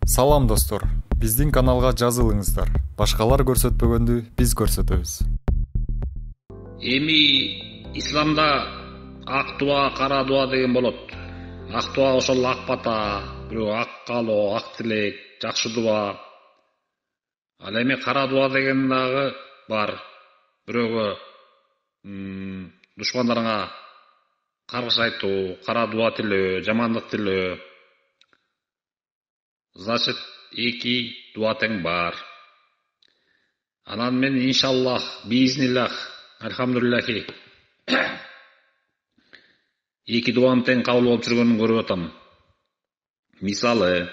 Салам достор, биздин каналга жазылыңыздар. Башкалар көрсөтпөгөндү биз көрсөтөбүз. Эми исламда ак дуа, кара дуа деген болот. Ак дуа ошол ак бата, бирөө ак каалоо, ак тилек, жакшы дуа. Ал эми кара дуа деген дагы бар. Бирөөгө душмандарыңа каргыш айтуу, кара дуа тилөө, жамандык тилөө. Значит, эки дуа тең бар. Анан мен иншаллах, биизниллах, альхамдулиллахи, эки дуам тең кабыл болуп жүргөнүн көрүп атам. Мисалы,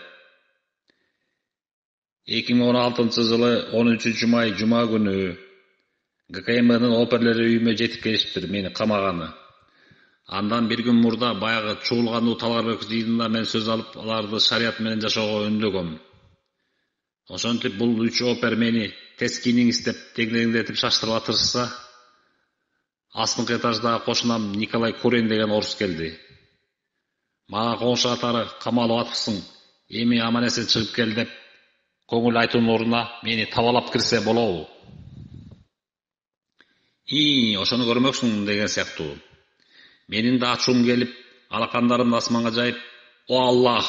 2016-жылы 13-май жума күнү ГКМБнын оперлери үйүмө жетип келиптир мени камаганы. Андан бир күн мурда баягы чуулгандуу Талгарбек жыйынында мен сөз алып, аларды шарият менен жашоого үндөгөм. Ошентип бул 3 опер мени тескинин истеп, тегдеңдетип шаштырууга тырышса, астыңкы этаждагы кошунам Николай Курин деген орус келди. Мага коңшу катары камалып атыпсың, эми аман эсен чыгып кел деп, көңүл айтуунун ордуна мени табалап кирсе болобу? Ошону көрмөксүң деген сыяктуу. Менин да ачуум келип, алакандарымды асманга жайып, о Аллах,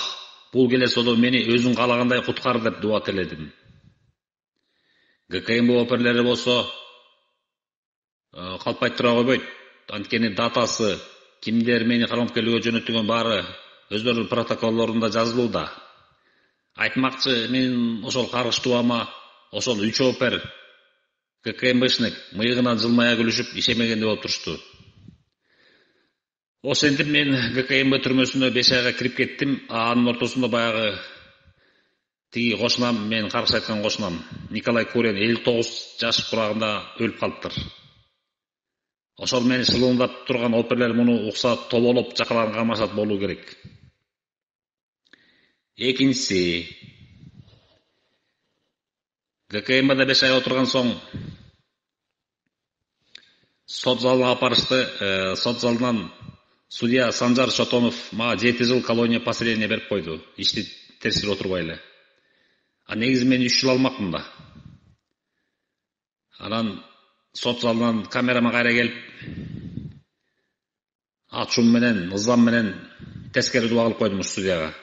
бул келесодо мени өзүң каалагандай куткар деп дуа тиледим. ГКМБ оперлери болсо калпай тура койбойт. Анткени датасы, кимдер мени Карманкелүүгө жөнөтүлгөн баары өздөрүнүн протоколдорунда жазылууда. Айтмакчы, мен ошол каргыш дуама ошол 3 опер ГКМБшник мыйыгынан жылмая күлүшүп ишемегендей болуп турушту. Ошентип мен ГКМБ түрмөсүнө 5 айга кирип кеттим. Анын ортосунда баягы тиги кошунам, мен каргыш айткан кошунам Николай Курин 59 жаш курагында өлүп калыптыр. Ошол мени шылуундап турган оперлер муну укса тоболоп жакаларын кармашат болуу керек. Экинчиси, ГКМБда 5 ай отурган соң сот залына алып барышты. Сот залынан судья Санжар Шотонов мага 7 жыл колония поселения берип койду. Ишти терсирип отурбай эле. Негизи мен 3 жыл алмакмын да. Анан сот залынан камерама кайра келип, ачуум менен, ызам менен тескери дуа кылып койдум судьяга.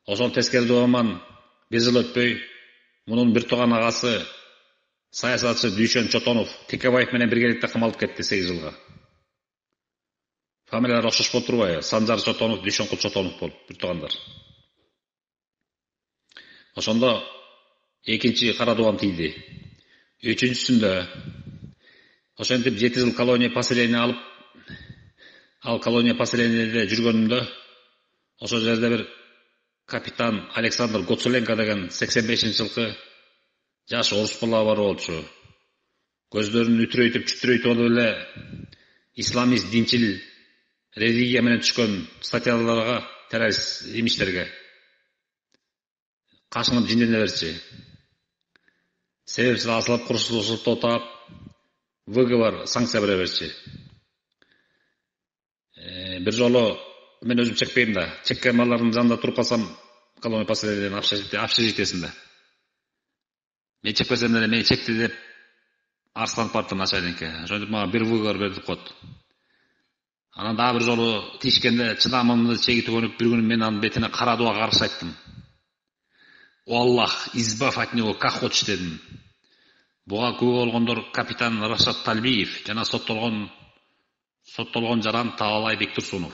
Ошол тескери дуаман бир жыл өтпөй, мунун бир тууган агасы саясатчы Дүйшөн Чотонов Текебаев менен биргеликте камалып кетти 8 жылга. Фамилиялар окшош болуп турбайбы? Санжар Чотонов, Дүйшөнкул Чотонов болуп бир туугандар. Ошондо экинчи кара дуам тийди. Үчүнчүсүндө ошентип 7 жыл колония поселения алып, ал колония поселениеде жүргөнүмдө ошол жерде бир капитан Александр Гоцуленко деген 85-жылкы жаш орус бала бар болчу. Көздөрүн үтүрөйтүп, чүтүрөйтүп алып эле исламист, динчил религия менен түшкөн статьяларга, террорист имиштерге кашынып жиндене берчи. Себепсиз асылып, курсузлук токтоп, выговор, санкция бере берчи. Бир жолу мен өзүм чекпейм да, чеккен балдардын жанында туруп калсам, колония поселениянын общежитиесинде. Мен чекпесем деле мени чекти деп арсланып барыптыр начальникке. Ошентип мага бир выговор берип коет. Анан дагы бир жолу тиишкенде чыдамымды чеги түгөнүп, бир күнү мен анын бетине кара дуа каргыш айттым. О Аллах, избавь от него как хочешь дедим. Буга күбө болгондор капитан Рашат Талбиев жана соттолгон жаран Таалай Бектурсунов.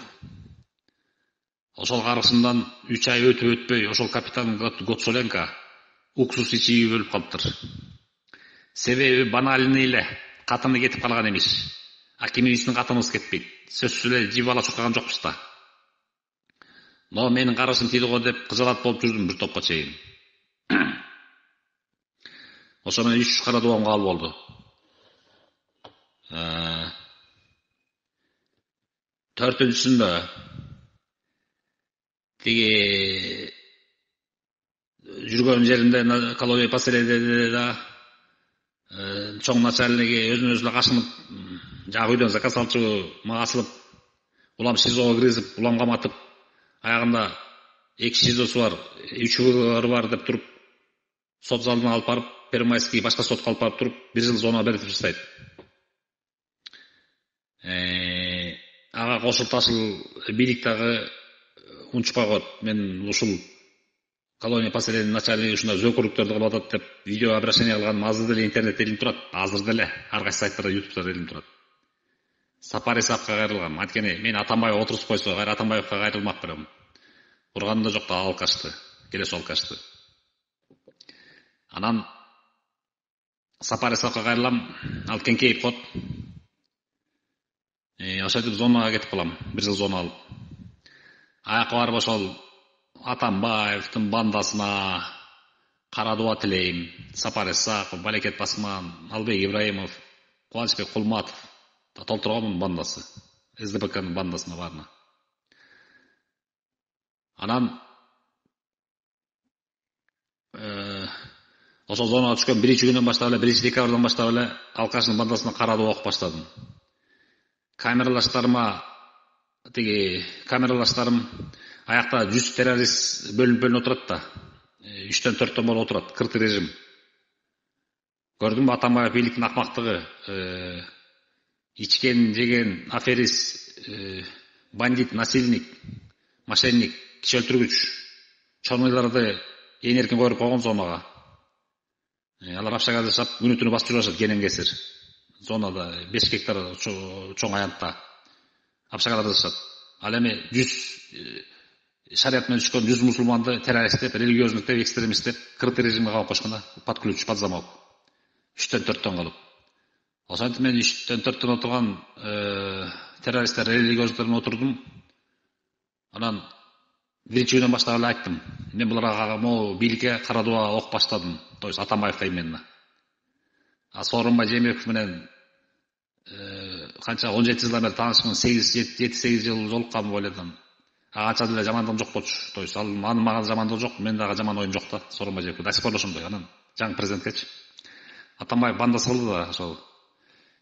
Ошол каргышымдан 3 ай өтүп өтпөй, ошол капитан Гоцуленко уксус ичип өлүп калыптыр. Себеби банальный эле, катыны кетип калган эмес. Биздин катыныбыз кетпейт. Сөзсүз эле жип ала чуркаган жокпуз да. Но менин каргышым тийди го деп кыжалат болуп жүрдүм бир топко чейин. Ошо менен 3 кара дуам кабыл болду. Төртүнчүсүндө тиги жүргөн жеримде колония поселениеде да чоң начальниги өзүнө өзү кашынып, жагы үйдөн заказ алчу мага асылып, улам ШИЗОго киргизип, улам каматып, Аяғында 2 ШИЗОсы бар, 3 бар деп тұрып, сот залына алып барып, Первомайский башқа сотқа алып барып тұрып, 1 жыл зона беріп жасайды. Аға қошылташыл биліктағы унчпай қойды. Мен ушул колония поселения начальниги ушундай зөкөрлүктөрдү кылып атат деп видео обращение кылганым азыр деле интернетте илинип турат. Азыр деле ар кайсы сайттарда, ютубтарда илинип турат. Сапар Исаковго кайрылгам. Анткени мен Атамбаев отурусуп койсо, кайра Атамбаевга кайрылмак берем. Урганда жок да алкашты, келесі алкашты. Анан Сапар Исаковго кайрылам, ал кеңкейип кот. Ошентип зонага кетип калам, 1 жыл зона алып. Аяққа барып ошол Атамбаевдин бандасына кара дуба тилейм. Сапар Исаков, Балекет Басман, Албек Ибраимов, Кубанычбек Кулматов толтургонмун бандасы. СДПКнын бандасына барына. Анан ошол зонага түшкөн 1-күнөн баштап эле, 1 декабрдан баштап эле алкаштын бандасына кара дуба окуп баштадым. Камералаштарым аякта 100 террорист бөлүнүп отурат да. 3-төн 4төн болуп отурат, кыртый режим. Көрдүмбү Атамбаев бийликтин акмактыгы, ичкен, жеген, аферист, бандит, насильник, мошенник, киши өлтүргүч, чорнойларды эң эркин коюп койгон зонага. Алар апшага жашап, күнү-түнү басып жүрүшат кенен-кесир. Зонада 5 гектар чоң аянтта апшагалар жашат. Ал эми 100 шарият менен түшкөн 100 мусулманды террорист деп, религиозник деп, экстремист деп кыртый режимге калып кошкон, под ключ, под замок. 3-төн 4төн калып. Ошентип мен 3-төн 4төн отурган террористтер, религиозниктер менен отурдум. Анан 1-күнөн баштап эле айттым. Мен буларга могу бийликке кара дуба окуп баштадым. То есть Атамбаевка именно. Сооронбай Жээнбеков менен канча 17 жылдан бери таанышмын, 7-8 жыл жолукканмын ойлодум. Канча деле жамандыгым жок болчу. То есть анын мага жамандыгы жок, мен дагы жаман оюм жок да, Сооронбай Жээнбеков. До сих пор ошондой. Анан жаңы президенткечи Атамбаев бандасы кылды да, ошол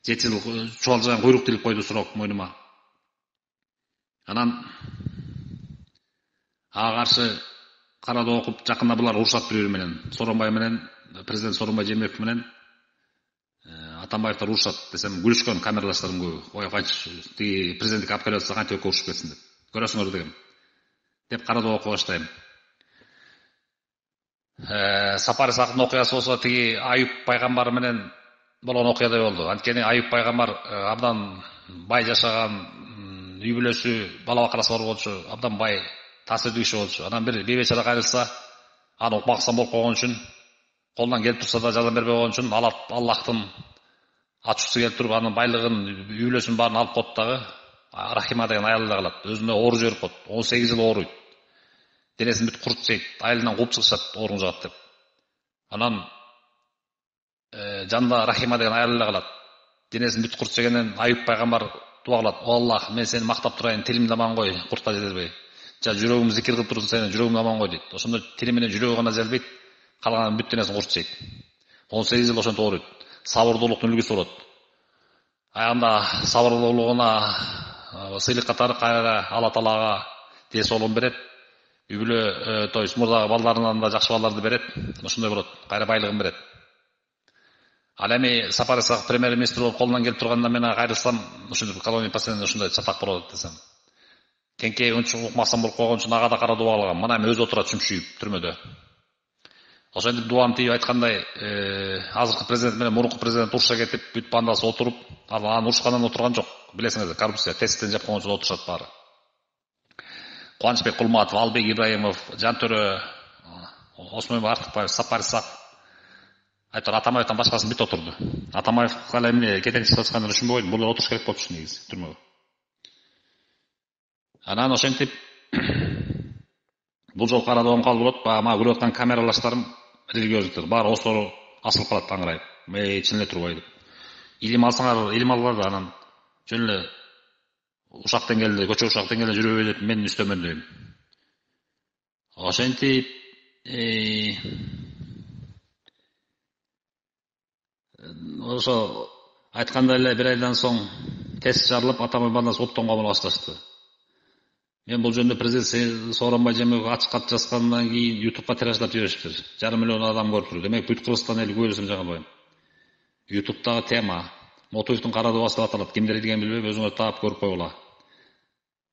7 жыл чубалжыган куйрук тилип койду сурок мойнума. Анан ага каршы кара дуба окуп, жакында булар урушат бири-бири менен. Сооронбай менен, президент Сооронбай Жээнбеков менен Атамбаевтар урушат десем, күлүшкөн камералаштарым көбү. Ой, канча тиги президенттикке алып келип атса, канча өкө урушуп кетсин деп. Көрөсүңөр дегем. Деп кара дуба окуп баштайм. Сапар Исаковдун окуясы болсо тиги Аюп пайгамбар менен болгон окуядай болду. Анткени Аюп пайгамбар абдан бай жашаган, үй бүлөсү, бала бакырасы бар болчу, абдан бай, таасирдүү киши болчу. Анан бир бейбечара кайрылса, аны укмаксан болуп койгон үчүн, колунан келип турса да жардам бербей койгон үчүн Аллахтын ачуусу келип туруп, анын байлыгын, үй бүлөсүнүн баарын алып коет дагы. Рахима деген аялы да калат. Өзүнө оору жиберип коет. 18 жыл ооруйт. Денесин бүт курт жейт. Айылынан кууп чыгышат, оорун жагат деп. Анан жанында Рахима деген аялы да калат. Денесин бүт курт жегенден Аюп пайгамбар дуа кылат. О Аллах, мен сени мактап турайын, тилимди аман кой, куртка жетелбей. Жүрөгүм зикир кылып турсун, сени жүрөгүмдү аман кой дейт. Ошондо тили менен жүрөгү гана желбейт, калганын бүт денесин курт жейт. 18 жыл ошентип ооруйт. Сабырдуулуктун үлгүсү болот. Аягында сабырдуулугуна сыйлык катары кайра Алла Таалага тез оолун берет. Үй бүлө, то есть мурдагы балдарынан да жакшы балдарды берет. Ошондой болот. Кайра байлыгын берет. Ал эми Сапар Исаков премьер-министр болуп колунан келип турганда мен кайрылсам, ушинтип колония постоянно ушундай чатак болот десем. Кеңкей унчук укмаксан болуп койгон үчүн ага да кара дуба кылгам. Мына эми өзү отурат чүмчүйүп түрмөдө. Ошентип дуам тийип айткандай, азыркы президент менен мурунку президент уруша кетип, бүт бандасы отуруп, анын урушкандан отурган жок. Билесиңер, коррупция тесттен жап койгон үчүн отурушат баары. Кубанычбек Кулматов, Албек Ибраимов, Жантөрө, Осмонбек Артыкбаев, Сапар Исаков. Айтор Атамбаевтан башкасын бүт отурду. Атамбаев кала эмне кетеңиз чыгышканын түшүнбөй койдум. Булар отуруш керек болчу негизи түрмөгө. Анан ошентип бул жол кара дубам кабыл болот. Мага күлүп аткан камералаштарым, религиозниктер баары осору асылып калат таңырайып. Чын эле турбай деп. Илим алсаңар, илим алгыла да анан жөн эле ушак деңгээлде, көчө ушак деңгээлде жүрөбөй деп менин үстөмөн дейм. Ошентип ошо айткандай эле бир айдан соң тест жарылып, Атамбай бандасы оттон камалга башташты. Мен бұл жөнінде президент Сооронбай Жээнбековго ачык кат жазгандан кийин YouTube'га тираштап жибериптир. 500 000 адам көрүп тур. Демек бүт Кыргызстан эли көрсөм жаңылбайм. YouTube'дагы тема Мотуевдин кара дубасы деп аталат. Кимдер экенин билбейм, өзүңөр таап көрүп койгула.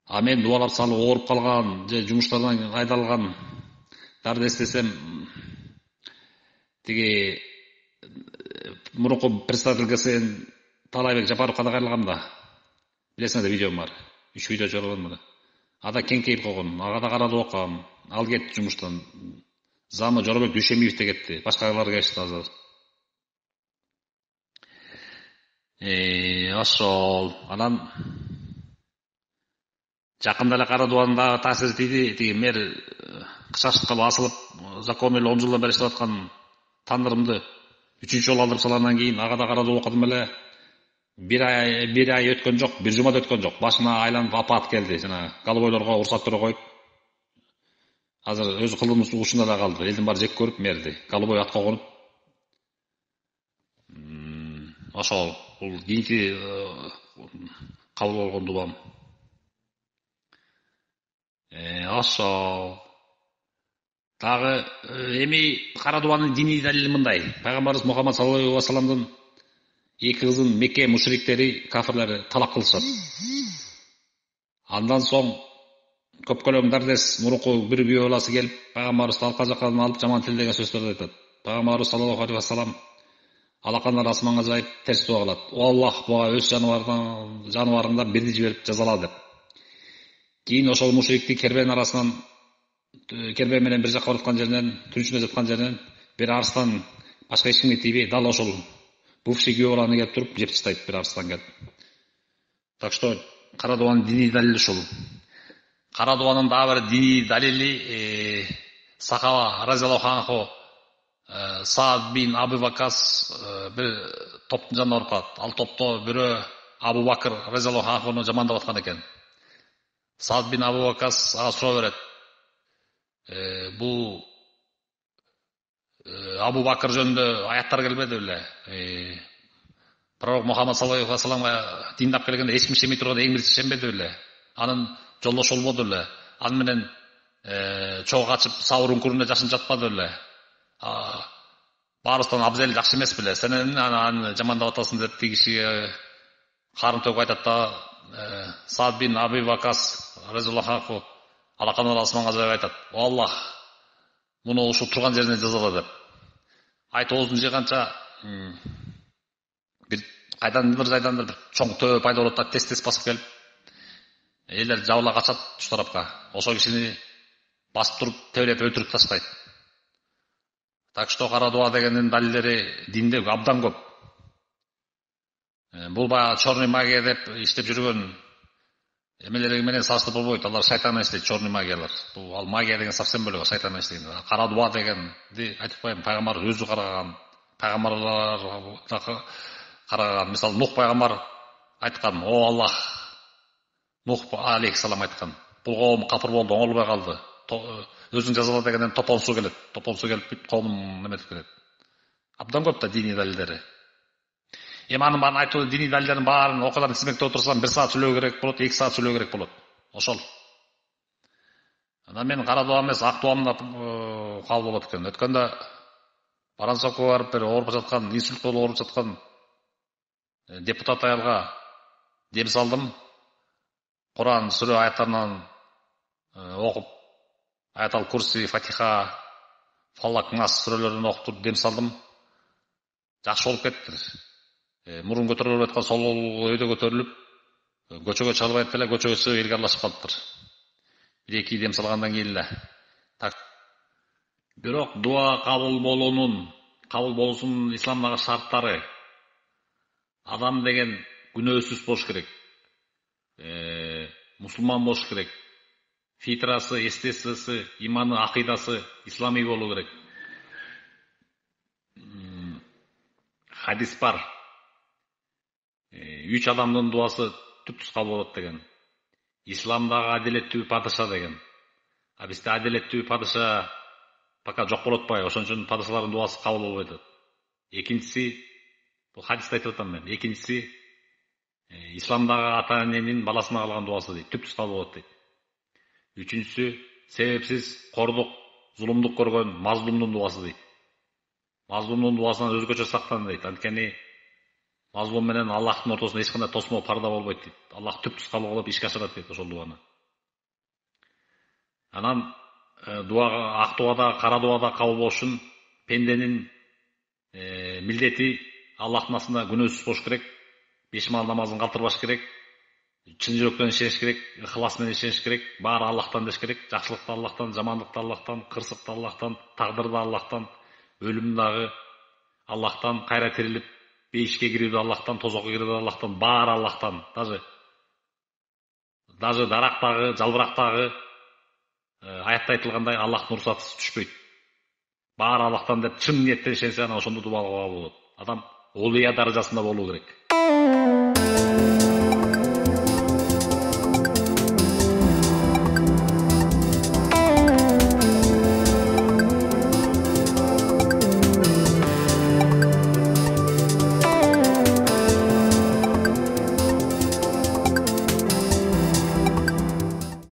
А мен дубалап салып ооруп калган же жумуштардан айдалгандарды эстесем, тиги мурунку председатель КСН Таалайбек Жапаров кадагайлагам да. Билесиңер да видеом бар. 3 видео чыгарылган. Ада кеңкейип койгон, ага да карады окам. Ал кетти жумуштан. Замы Жоробек Дүйшөмбиев да кетти. Башкалар кетишти азыр. Ошол. Анан жакында эле кара дубанын дагы таасири тийди. Тиги мэр кышашып калып асылып, закон эле 10 жылдан бери иштеп аткан тандырымды 3-чү жолу алдырып салгандан кийин ага да кара дуба окудум эле. Bir ay өткөн жок, bir жума да өткөн жок. Башына айланып апат келди. Жана голубойлорго уруксат бере коюп, азыр өзү кылдын угушунда да калды. Элдин баары жек көрүп мерди. Голубой атка конуп. Ошол бул кийинки кабыл болгон дубам. Ошол. Дагы эми кара дубанын диний далили мындай. Пайгамбарыбыз Мухаммад саллаллаху алейхи ва салламдын эки кызын Мекке мушриктери, кафирлери талак кылышат. Андан соң көпкөлөң дардес мурунку бир күйөө баласы келип, пайгамбарыбызды алка жаккан алып жаман тилдеген сөздөрдү айтат. Пайгамбарыбыз саллаллаху алейхи ва саллам алакандар асманга жайып терс дуа кылат. О Аллах, буга өз жаныбарыңдан бирди жиберип жазала деп. Кийин ошол мушрикти кербен арасынан, кербен менен бир жакка бараткан жеринен, түнчүнө жаткан жеринен бир арстан башка эч кимге тийбей, дал ошол бывший күйөө баланы келип туруп жеп таштайт, бир арстан келип. Так что кара дубанын диний далили ушул. Кара дубанын дагы бир диний далили сахаба разияллаху анху Саад бин Абу Вакас бир топтун жанына барып калат. Ал топто бирөө Абу Бакыр разияллаху анхуну жамандап аткан экен. Саад бин Абу Вакас ага суроо берет. Бул Абу Бакыр жөнүндө аяттар келбеди беле? Пророк Мухаммад саллаллаху алейхи ва салламга диндап келгенде эч ким ишенбей турганда эң биринчи ишенбеди беле? Анын жолдошу болбоду беле? Аны менен чогуу качып сабыр үңкүрүндө жашын жатпады беле? Баарыбыздан абзел жакшы эмес беле? Сен аны жамандап атасың деп тиги кишиге карын төгүп айтат да, Саад бин Абу Вакас разияллаху анху алакандар асманга жайып айтат. О Аллах, муну ушу турган жерине жазала деп. Айт оозун жыйганча бир жайдан бир чоң төбө пайда болот да, тез басып келип, элдер жабыла качат уч тарапка. Ошол кишини басып туруп, тебелеп өлтүрүп таштайт. Так что кара дуба дегендин далилдери динде абдан көп. Бул баягы черный магия деп иштеп жүргөн эмелери менен салыштырып болбойт. Алар шайтан менен иштейт, черный магиялар. Бул ал магия деген совсем бөлөк, шайтан менен иштеген. Кара дуба дегенди айтып коеюн, пайгамбар өзү караган, пайгамбарлар караган. Мисалы Нух пайгамбар айткан, о Аллах, Нух алейхиссалам айткан. Бул коом капыр болду, оңолбой калды. Өзүң жазала дегенден топон суу келет. Топон суу келип бүт коомун неметип келет. Абдан көп да диний далилдери. Эми анын баарын айтуу, диний далилдердин баарын окуядан тизмектеп отурсам 1 саат сүйлөө керек болот, 2 саат сүйлөө керек болот. Ошол. Анан мен кара дуба эмес, ак дубамда кабыл болот экен. Өткөндө Барансокко барып бир ооруп жаткан, инсульт болуп ооруп жаткан депутат аялга дем салдым. Куран сүрө аяттарынан окуп, Аятал Курси, Фатиха, Фалак, Нас сүрөлөрүн окуп туруп дем салдым. Жакшы болуп кетти. Мурун көтөрүлүп аткан сол өйдө көтөрүлүп, көчөгө чыгып эле көчөгө чыгып элге аралашып калыптыр. 1-2 дем салгандан кийин эле. Бирок дуа кабыл болуусунун исламдагы шарттары. Адам деген күнөөсүз болуш керек. Мусулман болуш керек. Фитрасы, эстесisi, иманы, акыйдасы исламий болуу керек. Хадис бар. 3 адамдын дуасы түптүз кабыл болот деген. Исламдагы адилеттүү падыша деген. А бизде адилеттүү падыша пока жок болуп атпайбы, ошон үчүн падышалардын дуасы кабыл болбой атат. Экинчиси, бул хадисте айтып атам мен. Экинчиси, исламдагы ата эненин баласына кылган дуасы дейт, түптүз кабыл болот дейт. Үчүнчүсү, себепсиз кордук, зулумдук көргөн мазлумдун дубасы дейт. Мазлумдун дубасынан өзгөчө сактан дейт. Анткени мазлум менен Аллахтын ортосунда эч кандай тосмо парда болбойт дейт. Аллах түптүз кабыл кылып ишке ашырат дейт ошол дубаны. Анан дуага, ак дубада, кара дубада кабыл болуш үчүн пенденин милдети Аллахтын астында күнөөсүз болуш керек. 5 маал намазын калтырбаш керек. Чын жүрөктөн ишениш керек, ыхлас менен ишениш керек. Баары Аллахтан деш керек. Жакшылык да Аллахтан, жамандык да Аллахтан, кырсык да Аллахтан, тагдыр да Аллахтан, өлүм дагы Аллахтан, кайра тирилип бейишке кирүү да Аллахтан, тозокко кирүү да Аллахтан, баары Аллахтан. Даже дарактагы, жалбырактагы аятта айтылгандай Аллахтын уруксатысыз түшпөйт. Баары Аллахтан деп чын ниеттен ишенсе, анан ошондо дубага кабыл болот. Адам олия даражасында болуу керек.